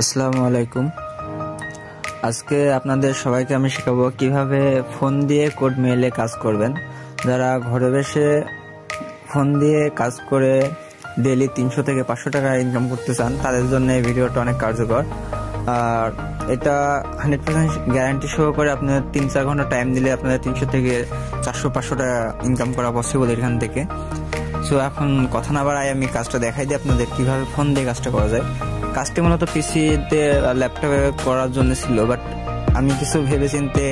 আসসালামু আলাইকুম। আজকে আপনাদের সবাইকে আমি শেখাবো কিভাবে ফোন দিয়ে কোড মেইলে কাজ করবেন। যারা ঘরে বসে ফোন দিয়ে কাজ করে ডেইলি 300 থেকে 500 টাকা ইনকাম করতে চান, তাদের জন্য এই ভিডিওটা অনেক কার্যকর। আর এটা 100% গ্যারান্টি সহ করে আপনার 3-4 ঘন্টা টাইম দিলে আপনাদের 300 থেকে 400-500 টাকা ইনকাম করা পসিবল এখান থেকে। সো এখন কথা না বাড়াই আমি কাজটা দেখাই দিই আপনাদের কিভাবে ফোন দিয়ে কাজটা করা যায়। কাজটি মূলত পিসিতে ল্যাপটপে করার জন্য ছিল, বাট আমি কিছু ভেবে চিন্তে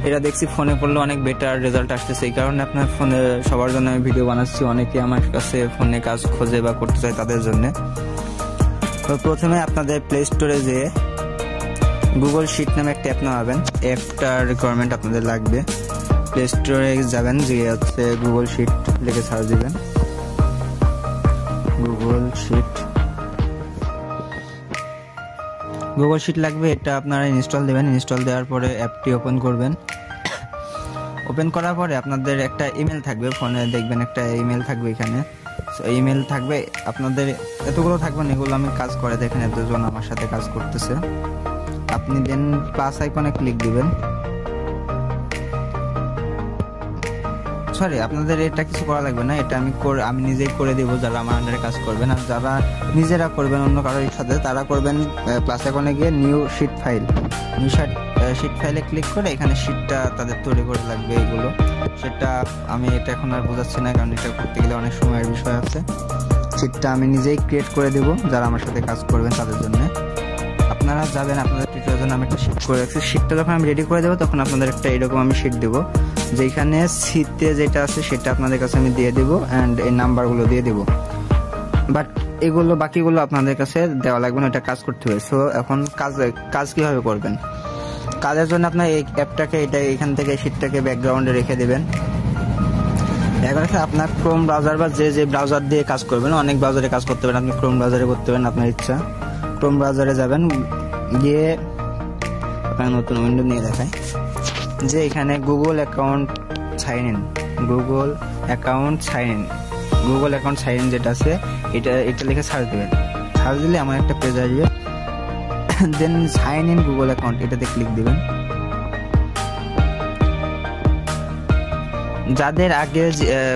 এটা দেখছি ফোনে করলে অনেক বেটার রেজাল্ট আসতেছে। এই কারণে আপনার ফোনে সবার জন্য আমি ভিডিও বানাচ্ছি। অনেকে আমার কাছে ফোনে কাজ খোঁজে বা করতে চায় তাদের জন্য। তো প্রথমে আপনাদের প্লে স্টোরে যেয়ে গুগল শিট নামে একটা অ্যাপ নামাবেন। অ্যাপটার রিকোয়ারমেন্ট আপনাদের লাগবে। প্লে স্টোরে যাবেন, যে হচ্ছে গুগল শিট লিখে সার্চ দিবেন। গুগল শিট লাগবে, এটা আপনারা ইনস্টল দেবেন। ইনস্টল দেওয়ার পরে অ্যাপটি ওপেন করবেন। ওপেন করার পরে আপনাদের একটা ইমেল থাকবে, ফোনে দেখবেন একটা ইমেল থাকবে এখানে। সো ইমেল থাকবে আপনাদের, এতগুলো থাকবে না, এগুলো আমি কাজ করে দেখেন, এতজন আমার সাথে কাজ করতেছে। আপনি দেন প্লাস আইকনে ক্লিক দিবেন। সরি, আপনাদের এটা কিছু করা লাগবে না, এটা আমি নিজেই করে দেবো যারা আমার আন্ডারে কাজ করবেন। আর যারা নিজেরা করবেন অন্য কারোর সাথে, তারা করবেন প্লাস আইকনে গিয়ে নিউ শিট ফাইলে ক্লিক করে এখানে শিটটা তাদের তৈরি করে লাগবে। এগুলো সেটা আমি এটা এখন আর বোঝাচ্ছি না, কারণ এটা করতে গেলে অনেক সময়ের বিষয় আছে। শিটটা আমি নিজেই ক্রিয়েট করে দেবো যারা আমার সাথে কাজ করবেন তাদের জন্য। আপনারা যাবেন, আপনাদের টিচারের জন্য আমি একটা শিট করে রাখছি। শিটটা যখন আমি রেডি করে দেবো তখন আপনাদের একটা এরকম আমি শিট দেবো, যেখানে সিতে যেটা আছে সেটা আপনাদের কাছে আমি দিয়ে দেবো অ্যান্ড এই নাম্বারগুলো দিয়ে দেবো। বাট এগুলো বাকিগুলো আপনাদের কাছে দেওয়া লাগবে না, এটা কাজ করতে হবে। সো এখন কাজ কিভাবে করবেন? কাজের জন্য আপনার এই অ্যাপটাকে এখান থেকে শিটটাকে ব্যাকগ্রাউন্ডে রেখে দেবেন। এখন আপনার ক্রোম ব্রাউজার বা যে ব্রাউজার দিয়ে কাজ করবেন, অনেক ব্রাউজারে কাজ করতে পারেন, আপনি ক্রোম ব্রাউজারে করতে পারেন আপনার ইচ্ছা। ক্রোম ব্রাউজারে যাবেন, গিয়ে আপনার নতুন উইন্ডো নিয়ে দেখায় যে এখানে গুগল অ্যাকাউন্ট সাইন ইন যেটা আছে এটা লিখে সার্চ দেবেন। সার্চ দিলে আমার একটা পেজ আসবে, দেন সাইন ইন গুগল অ্যাকাউন্ট এটাতে ক্লিক দিবেন। যাদের আগে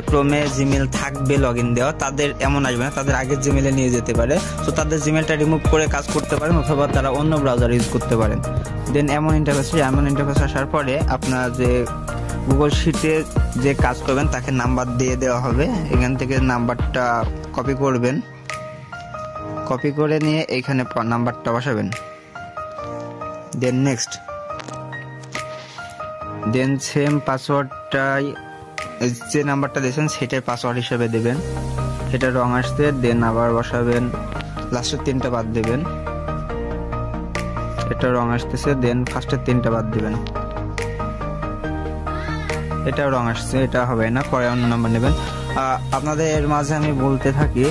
ক্রোমে জিমেল থাকবে লগ ইন দেওয়া, তাদের এমন আসবে না, তাদের আগের জিমেলে নিয়ে যেতে পারে। তো তাদের জিমেলটা রিমুভ করে কাজ করতে পারেন, অথবা তারা অন্য ব্রাউজার ইউজ করতে পারেন। দেন এমন ইন্টারফেস আসার পরে আপনার যে গুগল শিটে যে কাজ করবেন তাকে নাম্বার দিয়ে দেওয়া হবে। এখান থেকে নাম্বারটা কপি করবেন, কপি করে নিয়ে এইখানে নাম্বারটা বসাবেন। দেন নেক্সট, দেন সেম পাসওয়ার্ডটাই যে নাম্বারটা দিয়েছেন সেটাই পাসওয়ার্ড হিসেবে দেবেন। এটা রং আসতে দেন আবার বসাবেন, লাস্টের 3টা বাদ দেবেন। এটা রং আসতেছে, দেন ফার্স্টের 3টা বাদ দিবেন। এটা রং আসছে, এটা হবে না, পরে অন্য নাম্বার নেবেন। আপনাদের মাঝে আমি বলতে থাকি,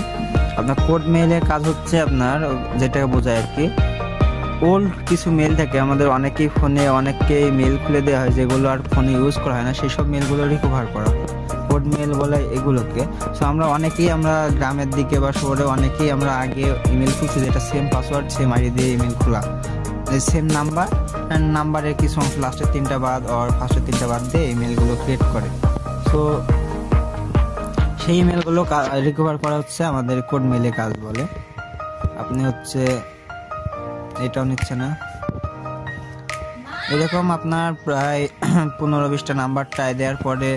আপনার কোড মেইলের কাজ হচ্ছে আপনার যেটাকে বোঝায় আর কি, ওল্ড কিছু মেল থাকে আমাদের, অনেকেই মেল খুলে দেওয়া হয় যেগুলো আর ফোনে ইউজ করা হয় না, সেই সব মেলগুলো রিকভার করা, কোড মেল বলে এগুলোকে। সো আমরা গ্রামের দিকে বা শহরে অনেকেই আমরা আগে ইমেল খুলছি যেটা সেম পাসওয়ার্ড সেম আইডি দিয়ে ইমেল খোলা, সেম নাম্বারের কিছু অংশ লাস্টের 3টা বাদ আর ফার্স্টের 3টা বাদ দিয়ে ইমেলগুলো ক্রিয়েট করে। সো সেই ইমেলগুলো রিকভার করা হচ্ছে আমাদের কোড মেলে কাজ বলে। আপনি হচ্ছে এটাও নিচ্ছে না, এরকম আপনার প্রায় 15-20টা নাম্বার ট্রাই দেওয়ার পরে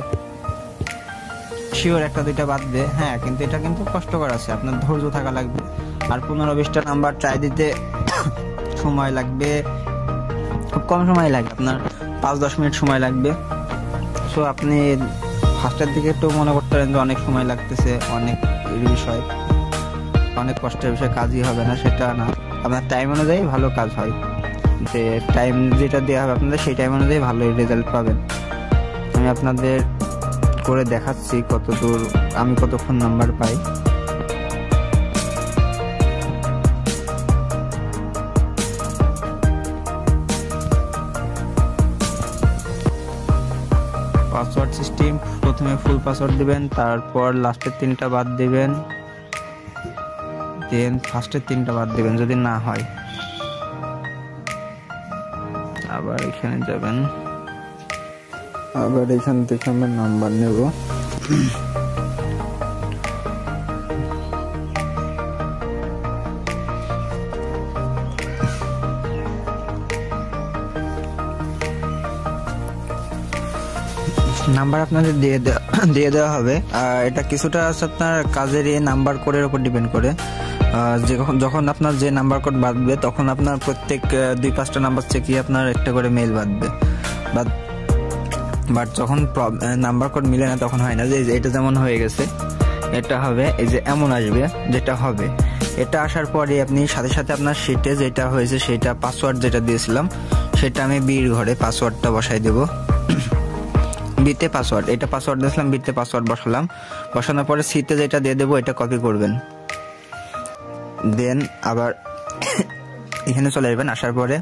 শিওর 1-2টা বাদবে। হ্যাঁ, কিন্তু এটা কিন্তু কষ্টকর আছে, আপনার ধৈর্য থাকা লাগবে। আর 15-20টা নাম্বার ট্রাই দিতে সময় লাগবে, খুব কম সময় লাগবে, আপনার 5-10 মিনিট সময় লাগবে। সো আপনি ফার্স্টের দিকে একটু মনে করতে পারেন যে অনেক সময় লাগতেছে, অনেক বিষয়, অনেক কষ্টের বিষয়, কাজই হবে না, সেটা না। আপনার টাইম অনুযায়ী ভালো কাজ হয়, যে টাইম যেটা দেওয়া হবে আপনাদের সেই টাইম অনুযায়ী ভালো রেজাল্ট পাবেন। আমি আপনাদের করে দেখাচ্ছি আমি কতক্ষণ নাম্বার পাই। পাসওয়ার্ড সিস্টেম, প্রথমে ফুল পাসওয়ার্ড দিবেন, তারপর লাস্টের 3টা বাদ দিবেন, দেন ফার্স্টের 3টা বাদ দিবেন যদি না হয়। আবার এখানে যাবেন, আবার এখান থেকে আমরা নাম্বার নেব। নাম্বার আপনাদের দিয়ে দেওয়া হবে। আর এটা কিছুটা আপনার কাজের এই নাম্বার কোডের উপর ডিপেন্ড করে। যখন আপনার যে নাম্বার কোড বাঁধবে তখন আপনার প্রত্যেক 2-5টা নাম্বার চেকিয়ে আপনার একটা করে মেল বাঁধবে। বাট যখন নাম্বার কোড মিলে না তখন হয় না। যে এটা যেমন হয়ে গেছে, এটা হবে এই যে এমন আসবে, যেটা হবে এটা আসার পরে আপনি সাথে সাথে আপনার শিটে যেটা হয়েছে সেটা পাসওয়ার্ড যেটা দিয়েছিলাম সেটা আমি বির ঘরে পাসওয়ার্ডটা বসাই দেব। বিতে পাসওয়ার্ড, এটা পাসওয়ার্ড দিয়েছিলাম, বিতে পাসওয়ার্ড বসালাম। বসানোর পরে সিতে যেটা দিয়ে দেবো এটা কপি করবেন। দেন আবার এখানে চলে আসবেন। আসার পরে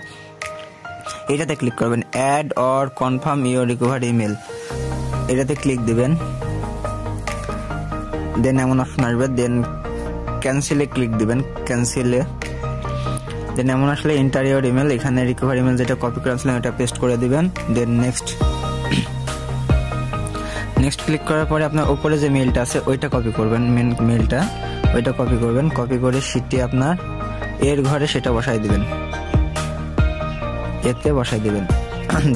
এটাতে ক্লিক করবেন, add or confirm your recovery email, এটাতে ক্লিক দিবেন। দেন এমন অপশন আসবে, দেন ক্যান্সেলে ক্লিক দিবেন, ক্যান্সেলে। দেন এমন আসলে এন্টার ইউর ইমেল, এখানে রিকভারি ইমেল যেটা কপি করেছিলাম এটা পেস্ট করে দিবেন। দেন নেক্সট ক্লিক করার পরে আপনার উপরে যে মেলটা আছে ওইটা কপি করবেন, মেন মেলটা ওইটা কপি করবেন। কপি করে শিটটি আপনার এর ঘরে সেটা বসাই দিবেন, এতে বসাই দিবেন।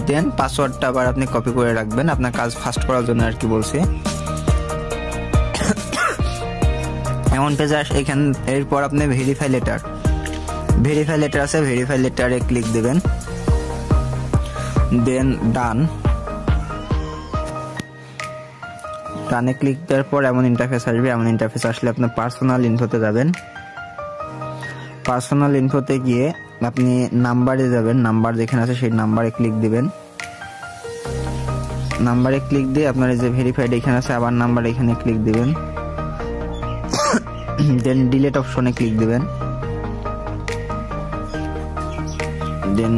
দেন পাসওয়ার্ডটা আবার আপনি কপি করে রাখবেন, আপনার কাজ ফাস্ট করার জন্য আর কি বলছি। এমন পেজে এখান এরপর আপনি ভেরিফাই লেটার আছে, ভেরিফাই লেটারে ক্লিক দিবেন। দেন ডানে ক্লিক দেওয়ার পর এমন ইন্টারফেস আসবে। এমন ইন্টারফেস আসলে আপনার পার্সোনাল ইনফোতে যাবেন। পার্সোনাল ইনফোতে গিয়ে আপনি নাম্বারে যাবেন, নাম্বার যেখানে আছে সেই নাম্বারে ক্লিক দিবেন। নাম্বারে ক্লিক দিয়ে আপনার যে ভেরিফাইড এখানে আছে আবার নাম্বার এখানে ক্লিক দিবেন। দেন ডিলিট অপশনে ক্লিক দিবেন। দেন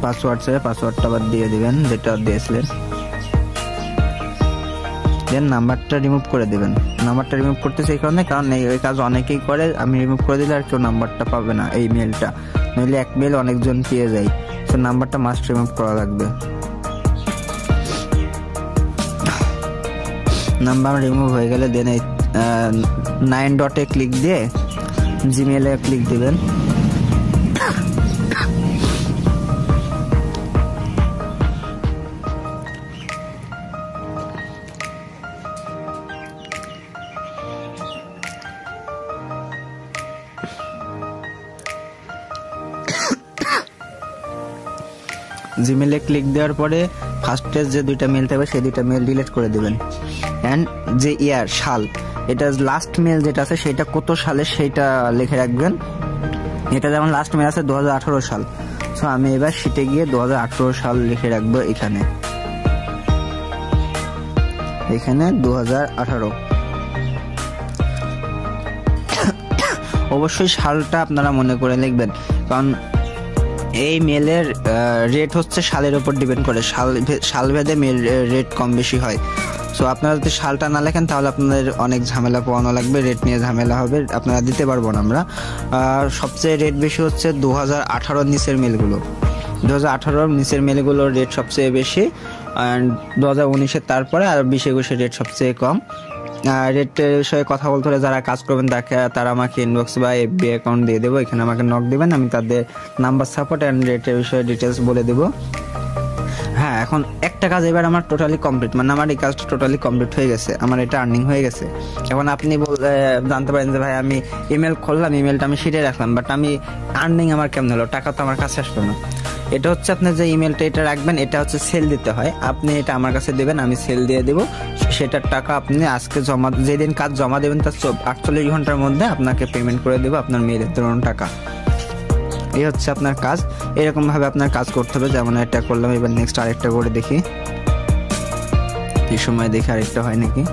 পাসওয়ার্ডটা আবার দিয়ে দিবেন যেটা দিয়েছিলেন। দেন নাম্বারটা রিমুভ করে দিবেন। নাম্বারটা রিমুভ করতেছে এই কারণে, কারণ এই কাজ অনেকেই করে, আমি রিমুভ করে দিলে আর কেউ নাম্বারটা পাবে না এই মেলটা, নইলে এক মেল অনেকজন পেয়ে যায়। তো নাম্বারটা মাস্ট রিমুভ করা লাগবে। নাম্বার রিমুভ হয়ে গেলে দেন এই 9 ডটে ক্লিক দিয়ে জিমেলে ক্লিক দিবেন। জিমেলে ক্লিক দেওয়ার পরে ফার্স্টে যে 2টা মেল থাকবে সেই 2টা মেল ডিলিট করে দিবেন। অ্যান্ড যে সাল, এটা লাস্ট মেল যেটা আছে সেটা কত সালে সেইটা লিখে রাখবেন। এটা যেমন লাস্ট মেল আছে 2018 সাল, সো আমি এবার শিটে গিয়ে 2018 সাল লিখে রাখবো। এখানে 2018। অবশ্যই সালটা আপনারা মনে করে লিখবেন, কারণ এই মেলের রেট হচ্ছে সালের উপর ডিপেন্ড করে, সাল ভেদে মেল রেট কম বেশি হয়। সো আপনারা যদি সালটা না লেখেন তাহলে আপনাদের অনেক ঝামেলা পোয়ানো লাগবে, রেট নিয়ে ঝামেলা হবে, আপনারা দিতে পারবো না আমরা। সবচেয়ে রেট বেশি হচ্ছে 2018 নিচের মেলগুলো, 2018 নিচের মেলগুলোর রেট সবচেয়ে বেশি, অ্যান্ড 2019-এর তারপরে আর 20-21-এর রেট সবচেয়ে কম। রেটের বিষয়ে কথা বলতে হলে যারা কাজ করবেন তারা আমাকে ইনবক্স বা এফবি অ্যাকাউন্ট দিয়ে দেবো, এখানে আমাকে নক দিবেন, আমি তাদের নাম্বার সাপোর্ট অ্যান্ড রেটের বিষয়ে ডিটেলস বলে দেবো। হ্যাঁ, এখন একটা কাজ এবার আমার টোটালি কমপ্লিট, মানে আমার এই কাজটা টোটালি কমপ্লিট হয়ে গেছে, আমার এটা আর্নিং হয়ে গেছে। এখন আপনি জানতে পারেন যে ভাই আমি ইমেল খুললাম, ইমেলটা আমি শিটে রাখলাম, বাট আমি আর্নিং আমার কেমন হলো, টাকা তো আমার কাছে আসলো না। এটা হচ্ছে আপনার যে ইমেলটা এটা রাখবেন, এটা হচ্ছে সেল দিতে হয়, আপনি এটা আমার কাছে দেবেন, আমি সেল দিয়ে দেবো, সেটার টাকা আপনি আজকে যেদিন কাজ জমা দেবেন তার 48 ঘন্টার মধ্যে আপনাকে পেমেন্ট করে দেবো আপনার মেয়েদের ধরুন টাকা। এই হচ্ছে আপনার কাজ, এরকম ভাবে আপনার কাজ করতে হবে। যেমন এটা করলাম, এবার নেক্সট আরেকটা করে দেখি, এই সময় দেখি আরেকটা হয় নাকি।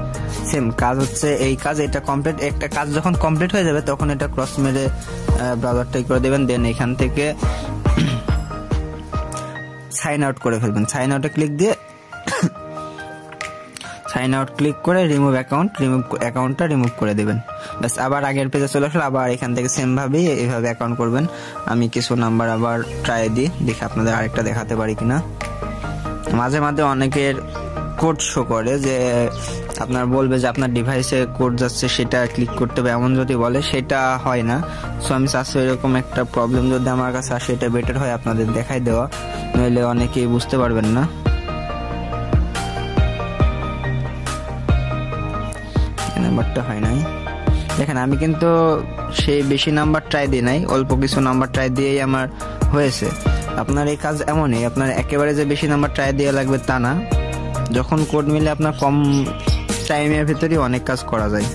সেম কাজ হচ্ছে এই কাজ, এটা কমপ্লিট। একটা কাজ যখন কমপ্লিট হয়ে যাবে তখন এটা ক্রস মেরে ব্রাউজারটাই করে দেবেন। দেন এখান থেকে সাইন আউট করে ফেলবেন। সাইন আউটে ক্লিক দিয়ে সাইন আউট ক্লিক করে রিমুভ অ্যাকাউন্টটা রিমুভ করে দেবেন। ব্যাস আবার আগের পেজে চলে আসলে আবার এখান থেকে সেম ভাবেই এইভাবে অ্যাকাউন্ট করবেন। আমি কিছু নাম্বার আবার ট্রাই দিই, দেখি আপনাদের আরেকটা দেখাতে পারি কিনা। মাঝে মাঝে অনেকের কোড শো করে যে আপনার বলবে যে আপনার ডিভাইসে কোড যাচ্ছে, সেটা ক্লিক করতে হবে এমন যদি বলে, সেটা হয় না। সো আমি চাচ্ছি এরকম একটা প্রবলেম যদি আমার কাছে আসে, এটা বেটার হয় আপনাদের দেখাই দেওয়া, নইলে অনেকেই বুঝতে পারবেন না। নাম্বারটা হয় নাই, দেখেন আমি কিন্তু সেই বেশি নাম্বার ট্রাই দিই নাই, অল্প কিছু নাম্বার ট্রাই দিয়েই আমার হয়েছে। আপনার এই কাজ এমনই, আপনার একেবারে যে বেশি নাম্বার ট্রাই দেওয়া লাগবে তা না, যখন কোড মিলে আপনার কম টাইমের ভিতরেই অনেক কাজ করা যায়।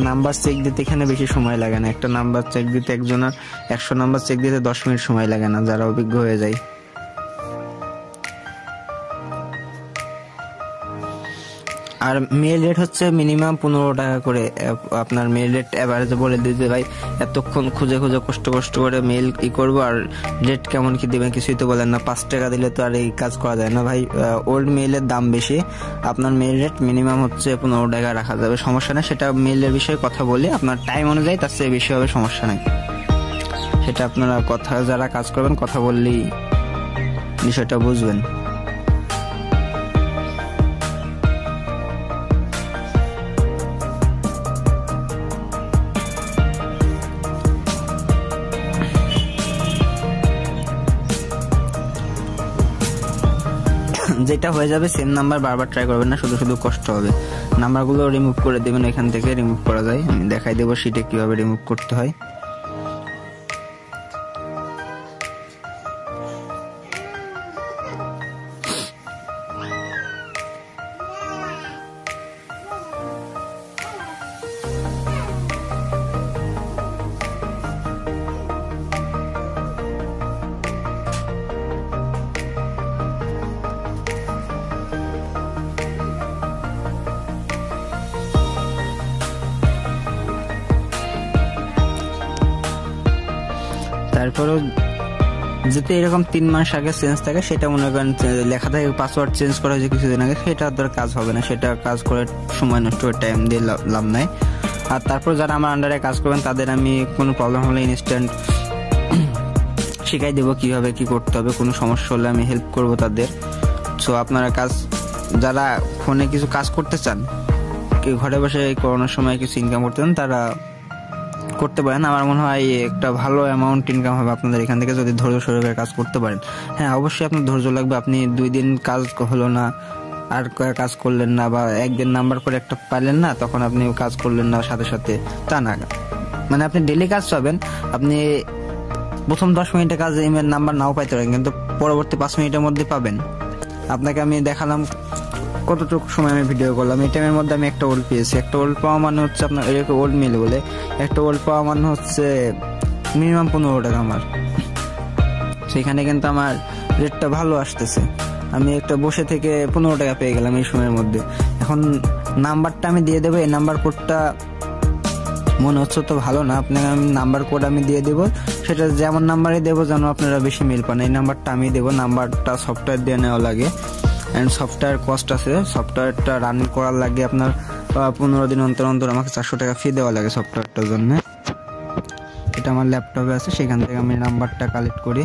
নাম্বার চেক দিতে এখানে বেশি সময় লাগে না, একটা নাম্বার চেক দিতে একজনের 100 নাম্বার চেক দিতে 10 মিনিট সময় লাগে না, যারা অভিজ্ঞ হয়ে যায়। আর মেল রেট হচ্ছে মিনিমাম 15 টাকা করে। আপনার মেল রেট এভারেজে বলে দিতে ভাই এতক্ষণ খুঁজে কষ্ট করে মেল করবো, আর রেট কেমন কি দিবেন কিছুই তো বলেন না। 5 টাকা দিলে তো আর এই কাজ করা যায় না ভাই, ওল্ড মেইলের দাম বেশি। আপনার মেল রেট মিনিমাম হচ্ছে 15 টাকা রাখা যাবে, সমস্যা নেই। সেটা মেইলের বিষয়ে কথা বলি, আপনার টাইম অনুযায়ী তার চেয়ে বেশি হবে, সমস্যা নেই। সেটা আপনারা যারা কাজ করবেন কথা বললেই বিষয়টা বুঝবেন। যেটা হয়ে যাবে সেম নাম্বার বারবার ট্রাই করবেন না, শুধু কষ্ট হবে। নাম্বারগুলো রিমুভ করে দেবেন, এখান থেকে রিমুভ করা যায়, আমি দেখাই দেবো শিটে কিভাবে রিমুভ করতে হয়। তারপরেও যেতে এরকম 3 মাস আগে চেঞ্জ থাকে, সেটা মনে করেন লেখা থাকে পাসওয়ার্ড চেঞ্জ করা হয়েছে কিছুদিন আগে, সেটা ধর কাজ হবে না, সেটা কাজ করে সময় নষ্ট করে টাইম দিয়ে লাভ নাই। আর তারপর যারা আমার আন্ডারে কাজ করবেন তাদের আমি কোনো প্রবলেম হলে ইনস্ট্যান্ট শিখাই দেবো কিভাবে কি করতে হবে, কোনো সমস্যা হলে আমি হেল্প করব তাদের। সো আপনারা যারা ফোনে কিছু কাজ করতে চান, ঘরে বসে করোনার সময় কিছু ইনকাম করতে চান, তারা করতে পারেন। আমার মনে হয় একটা ভালো অ্যামাউন্ট ইনকাম হবে আপনাদের এখান থেকে যদি ধৈর্য সহকারে কাজ করতে পারেন। হ্যাঁ, অবশ্যই আপনার ধৈর্য লাগবে। আপনি 2 দিন কাজ হলো না আর কাজ করলেন না, বা একদিন নাম্বার করে একটা পাইলেন না, তখন আপনি কাজ করলেন না সাথে তা না। মানে আপনি ডেলি কাজ পাবেন, আপনি প্রথম 10 মিনিটের কাজ ইমেল নাম্বার নাও পাইতে পারেন, কিন্তু পরবর্তী 5 মিনিটের মধ্যে পাবেন। আপনাকে আমি দেখালাম কতটুকু সময় আমি ভিডিও করলাম, এই টাইমের মধ্যে আমি একটা ওল্ড পেয়েছি। একটা ওল্ড পাওয়া মানে হচ্ছে আপনার এরকম ওল্ড মেল বলে, একটা ওল্ড পাওয়া মানে হচ্ছে মিনিমাম 15 টাকা আমার। সেখানে কিন্তু আমার রেটটা ভালো আসতেছে, আমি একটা বসে থেকে 15 টাকা পেয়ে গেলাম এই সময়ের মধ্যে। এখন নাম্বারটা আমি দিয়ে দেবো, এই নাম্বার কোডটা মনে হচ্ছে তো ভালো না, আপনাকে আমি নাম্বার কোড আমি দিয়ে দেবো, সেটা যেমন নাম্বারই দেবো যেন আপনারা বেশি মেল পান। এই নাম্বারটা আমি দেবো, নাম্বারটা সফটওয়্যার দিয়ে নেওয়া লাগে, অ্যান্ড সফটওয়্যার কস্ট আছে। সফটওয়্যারটা রান করার লাগে আপনার 15 দিন অন্তর আমাকে 400 টাকা ফি দেওয়া লাগে সফটওয়্যারটার জন্য। এটা আমার ল্যাপটপে আছে, সেখান থেকে আমি নাম্বারটা কালেক্ট করি।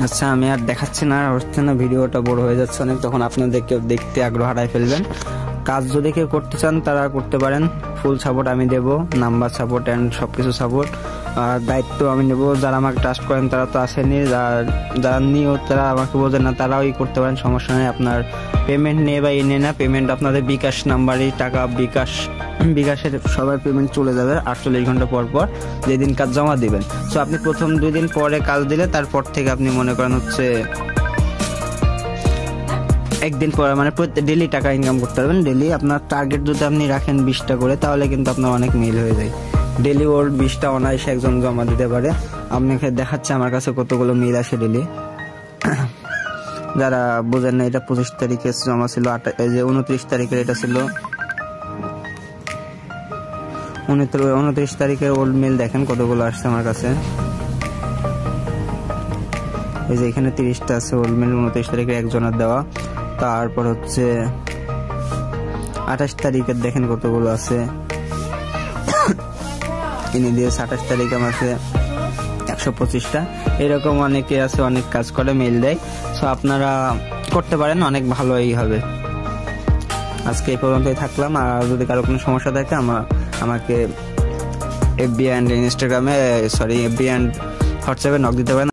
আচ্ছা, আমি আর দেখাচ্ছি না, হচ্ছে না, ভিডিওটা বড় হয়ে যাচ্ছে অনেক, তখন আপনাদেরকে দেখতে আগ্রহ হারাই ফেলবেন। কাজ যদি কেউ করতে চান তারা করতে পারেন, ফুল সাপোর্ট আমি দেবো, নাম্বার সাপোর্ট অ্যান্ড সবকিছু সাপোর্ট। আর দায়িত্ব আমি নেবো, যারা আমাকে ট্রাস্ট করেন তারা তো আসেনি, যারা নিয়েও তারা আমাকে বোঝেন না, তারাও করতে পারেন, সমস্যা নেই। আপনার পেমেন্ট নিয়ে বা এনে না, পেমেন্ট আপনাদের বিকাশ নাম্বারই টাকা, বিকাশের সবার পেমেন্ট চলে যাবে 48 ঘন্টা পর যেদিন কাজ জমা দিবেন। সো আপনি প্রথম 2 দিন পরে কাজ দিলে তারপর থেকে আপনি মনে করেন হচ্ছে একদিন পরে মানে ডেলি টাকা ইনকাম করতে পারবেন। ডেলি আপনার টার্গেট যদি আপনি রাখেন 20টা করে, তাহলে কিন্তু আপনার অনেক মিল হয়ে যায়। ডেলি ওর 20টা অনায়াসে একজন জমা দিতে পারে। আপনাকে দেখাচ্ছে আমার কাছে কতগুলো মিল আসে ডেলি। যারা বোঝেন না, এটা 25 তারিখে জমা ছিল, 29 তারিখের এটা ছিল, 29 তারিখের ওল্ড মেল দেখেন কতগুলো আসছে আমার কাছে। এই যে এখানে 30টা আছে ওল্ড মেল 29 তারিখের একজনের দেওয়া। তারপর হচ্ছে 28 তারিখের দেখেন কতগুলো আছে, ইনি দিয়েছে 28 তারিখে আমাকে 125টা। এরকম অনেকে আছে, অনেক কাজ করে, মেইল দেয়। সো আপনারা করতে পারেন, অনেক ভালোই হবে। আজকে এই পর্যন্তই থাকলাম। আর যদি কারো কোনো সমস্যা থাকে আমাকে FB অ্যান্ড ইনস্টাগ্রামে, FB অ্যান্ড হোয়াটসঅ্যাপে নক দিতে পারেন।